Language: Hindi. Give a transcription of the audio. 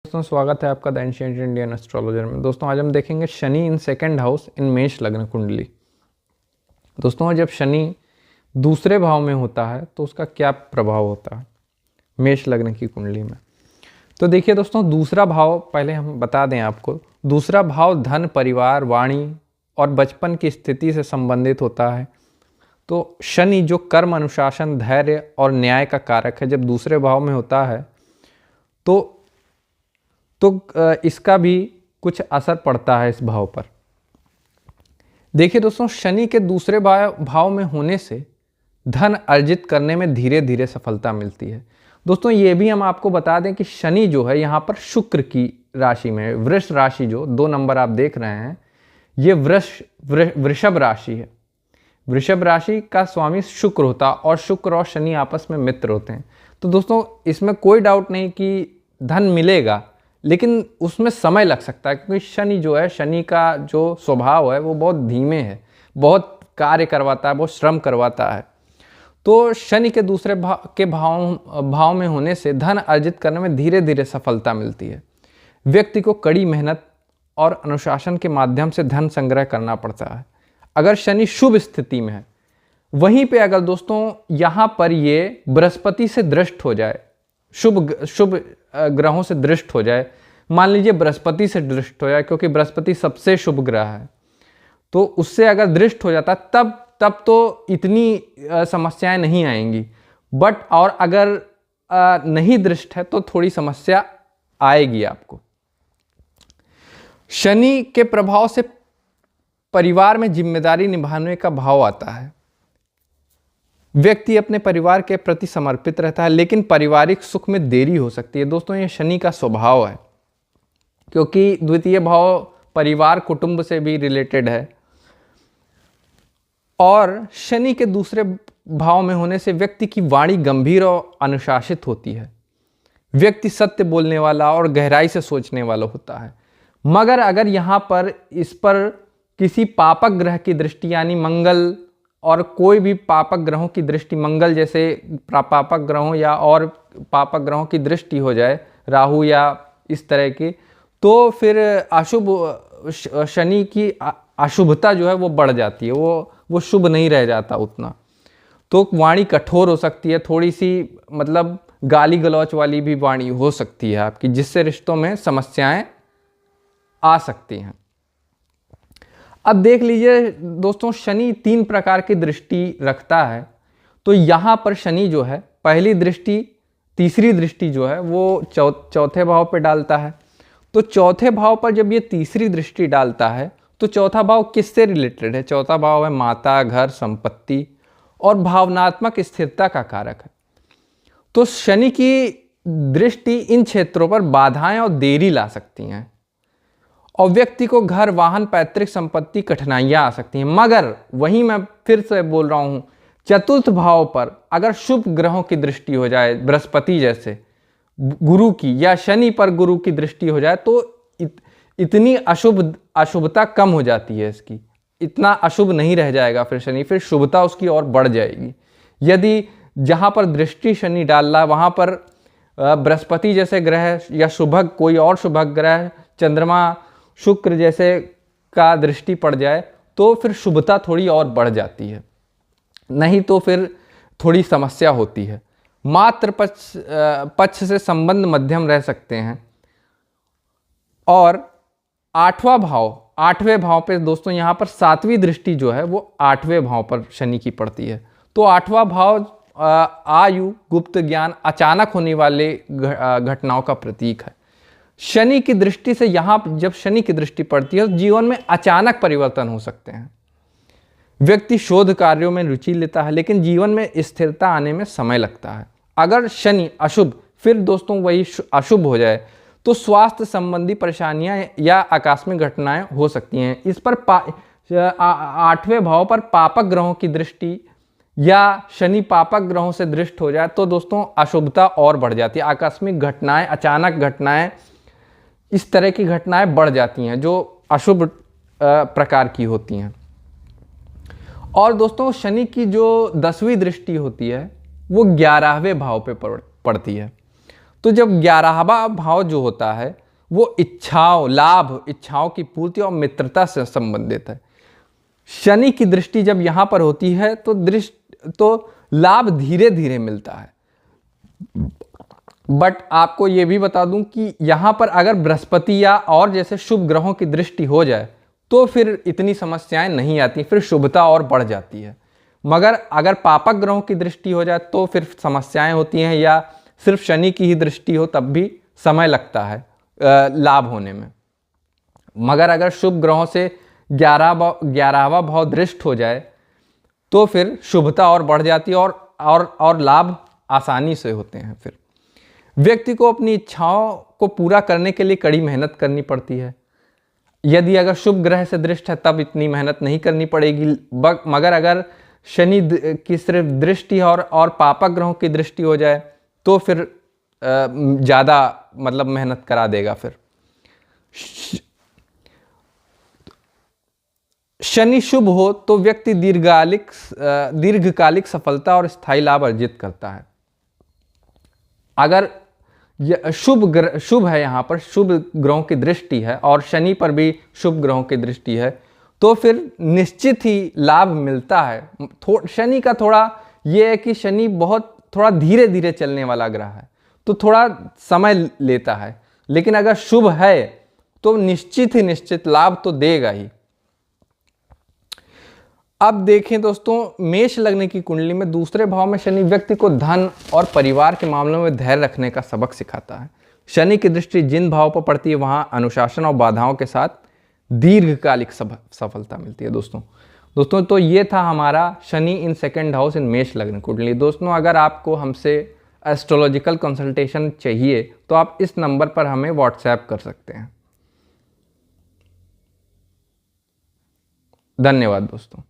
दोस्तों स्वागत है आपका द एंशिएंट इंडियन एस्ट्रोलॉजर में। दोस्तों आज हम देखेंगे Shani in second house in मेष लग्न कुंडली। दोस्तों जब शनि दूसरे भाव में होता है तो उसका क्या प्रभाव होता है मेष लग्न की कुंडली में। तो देखिए दोस्तों, दूसरा भाव पहले हम बता दें आपको। दूसरा भाव धन, परिवार, वाणी और बचपन की स्थिति से संबंधित होता है। तो शनि जो कर्म, अनुशासन, धैर्य और न्याय का कारक है, जब दूसरे भाव में होता है तो इसका भी कुछ असर पड़ता है इस भाव पर। देखिए दोस्तों, शनि के दूसरे भाव में होने से धन अर्जित करने में धीरे धीरे सफलता मिलती है। दोस्तों ये भी हम आपको बता दें कि शनि जो है यहाँ पर शुक्र की राशि में है। वृष राशि जो 2 नंबर आप देख रहे हैं, ये वृषभ राशि है। वृषभ राशि का स्वामी शुक्र होता है और शुक्र और शनि आपस में मित्र होते हैं। तो दोस्तों इसमें कोई डाउट नहीं कि धन मिलेगा, लेकिन उसमें समय लग सकता है, क्योंकि शनि जो है, शनि का जो स्वभाव है वो बहुत धीमे है, बहुत कार्य करवाता है, बहुत श्रम करवाता है। तो शनि के दूसरे भाव में होने से धन अर्जित करने में धीरे धीरे सफलता मिलती है। व्यक्ति को कड़ी मेहनत और अनुशासन के माध्यम से धन संग्रह करना पड़ता है अगर शनि शुभ स्थिति में है। वहीं पे अगर दोस्तों यहाँ पर ये बृहस्पति से दृष्ट हो जाए, शुभ ग्रहों से दृष्ट हो जाए, मान लीजिए बृहस्पति से दृष्ट हो जाए, क्योंकि बृहस्पति सबसे शुभ ग्रह है, तो उससे अगर दृष्ट हो जाता तब तो इतनी समस्याएं नहीं आएंगी। बट और अगर नहीं दृष्ट है तो थोड़ी समस्या आएगी आपको। शनि के प्रभाव से परिवार में जिम्मेदारी निभाने का भाव आता है। व्यक्ति अपने परिवार के प्रति समर्पित रहता है, लेकिन पारिवारिक सुख में देरी हो सकती है। दोस्तों ये शनि का स्वभाव है, क्योंकि द्वितीय भाव परिवार, कुटुंब से भी रिलेटेड है। और शनि के दूसरे भाव में होने से व्यक्ति की वाणी गंभीर और अनुशासित होती है। व्यक्ति सत्य बोलने वाला और गहराई से सोचने वाला होता है। मगर अगर यहाँ पर इस पर किसी पापक ग्रह की दृष्टि, यानी मंगल और कोई भी पापक ग्रहों की दृष्टि, मंगल जैसे पापक ग्रहों या और पापक ग्रहों की दृष्टि हो जाए, राहु या इस तरह की, तो फिर शनि की अशुभता जो है वो बढ़ जाती है, वो शुभ नहीं रह जाता उतना। तो वाणी कठोर हो सकती है, थोड़ी सी मतलब गाली गलौच वाली भी वाणी हो सकती है आपकी, जिससे रिश्तों में समस्याएं आ सकती हैं। अब देख लीजिए दोस्तों, शनि 3 प्रकार की दृष्टि रखता है। तो यहाँ पर शनि जो है पहली दृष्टि, तीसरी दृष्टि जो है वो चौथे भाव पे डालता है। तो चौथे भाव पर जब ये तीसरी दृष्टि डालता है तो चौथा भाव किससे रिलेटेड है? चौथा भाव है माता, घर, संपत्ति और भावनात्मक स्थिरता का कारक है। तो शनि की दृष्टि इन क्षेत्रों पर बाधाएं और देरी ला सकती हैं, और व्यक्ति को घर, वाहन, पैतृक संपत्ति, कठिनाइयां आ सकती हैं। मगर वहीं मैं फिर से बोल रहा हूं, चतुर्थ भाव पर अगर शुभ ग्रहों की दृष्टि हो जाए, बृहस्पति जैसे, गुरु की या शनि पर गुरु की दृष्टि हो जाए, तो इतनी अशुभता कम हो जाती है इसकी, इतना अशुभ नहीं रह जाएगा फिर शनि, फिर शुभता उसकी और बढ़ जाएगी। यदि जहां पर दृष्टि शनि डाल रहा वहां पर बृहस्पति जैसे ग्रह या शुभक कोई और शुभक ग्रह, चंद्रमा, शुक्र जैसे का दृष्टि पड़ जाए, तो फिर शुभता थोड़ी और बढ़ जाती है, नहीं तो फिर थोड़ी समस्या होती है। मात्र पक्ष से संबंध मध्यम रह सकते हैं। और 8वें भाव पे दोस्तों, यहाँ पर 7वीं दृष्टि जो है वो 8वें भाव पर शनि की पड़ती है। तो 8वां भाव आयु, गुप्त ज्ञान, अचानक होने वाले घटनाओं का प्रतीक है। शनि की दृष्टि से यहाँ जब शनि की दृष्टि पड़ती है तो जीवन में अचानक परिवर्तन हो सकते हैं। व्यक्ति शोध कार्यों में रुचि लेता है, लेकिन जीवन में स्थिरता आने में समय लगता है। अगर शनि अशुभ, फिर दोस्तों वही अशुभ हो जाए, तो स्वास्थ्य संबंधी परेशानियां या आकस्मिक घटनाएं हो सकती हैं। इस पर 8वें भाव पर पापक ग्रहों की दृष्टि या शनि पापक ग्रहों से दृष्ट हो जाए तो दोस्तों अशुभता और बढ़ जाती है। आकस्मिक घटनाएं, अचानक घटनाएं, इस तरह की घटनाएं बढ़ जाती हैं जो अशुभ प्रकार की होती हैं। और दोस्तों शनि की जो 10वीं दृष्टि होती है वो 11वें भाव पे पड़ती है। तो जब 11वां भाव जो होता है वो इच्छाओं, लाभ, इच्छाओं की पूर्ति और मित्रता से संबंधित है। शनि की दृष्टि जब यहाँ पर होती है तो लाभ धीरे धीरे मिलता है। बट आपको ये भी बता दूं कि यहाँ पर अगर बृहस्पति या और जैसे शुभ ग्रहों की दृष्टि हो जाए तो फिर इतनी समस्याएं नहीं आती, फिर शुभता और बढ़ जाती है। मगर अगर पापक ग्रहों की दृष्टि हो जाए तो फिर समस्याएं होती हैं, या सिर्फ शनि की ही दृष्टि हो तब भी समय लगता है लाभ होने में। मगर अगर शुभ ग्रहों से 11वां भाव दृष्ट हो जाए तो फिर शुभता और बढ़ जाती है और लाभ आसानी से होते हैं। फिर व्यक्ति को अपनी इच्छाओं को पूरा करने के लिए कड़ी मेहनत करनी पड़ती है। यदि अगर शुभ ग्रह से दृष्ट है तब इतनी मेहनत नहीं करनी पड़ेगी, मगर अगर शनि की सिर्फ दृष्टि और पापक ग्रहों की दृष्टि हो जाए तो फिर ज़्यादा मतलब मेहनत करा देगा। फिर शनि शुभ हो तो व्यक्ति दीर्घकालिक सफलता और स्थायी लाभ अर्जित करता है। अगर शुभ है, यहाँ पर शुभ ग्रहों की दृष्टि है और शनि पर भी शुभ ग्रहों की दृष्टि है तो फिर निश्चित ही लाभ मिलता है। शनि का थोड़ा ये है कि शनि थोड़ा धीरे धीरे चलने वाला ग्रह है तो थोड़ा समय लेता है, लेकिन अगर शुभ है तो निश्चित लाभ तो देगा ही। अब देखें दोस्तों, मेष लग्न की कुंडली में दूसरे भाव में शनि व्यक्ति को धन और परिवार के मामलों में धैर्य रखने का सबक सिखाता है। शनि की दृष्टि जिन भाव पर पड़ती है वहां अनुशासन और बाधाओं के साथ दीर्घकालिक सफलता मिलती है। दोस्तों तो ये था हमारा Shani in second house in मेष लग्न कुंडली। दोस्तों अगर आपको हमसे एस्ट्रोलॉजिकल कंसल्टेशन चाहिए तो आप इस नंबर पर हमें व्हाट्सएप कर सकते हैं। धन्यवाद दोस्तों।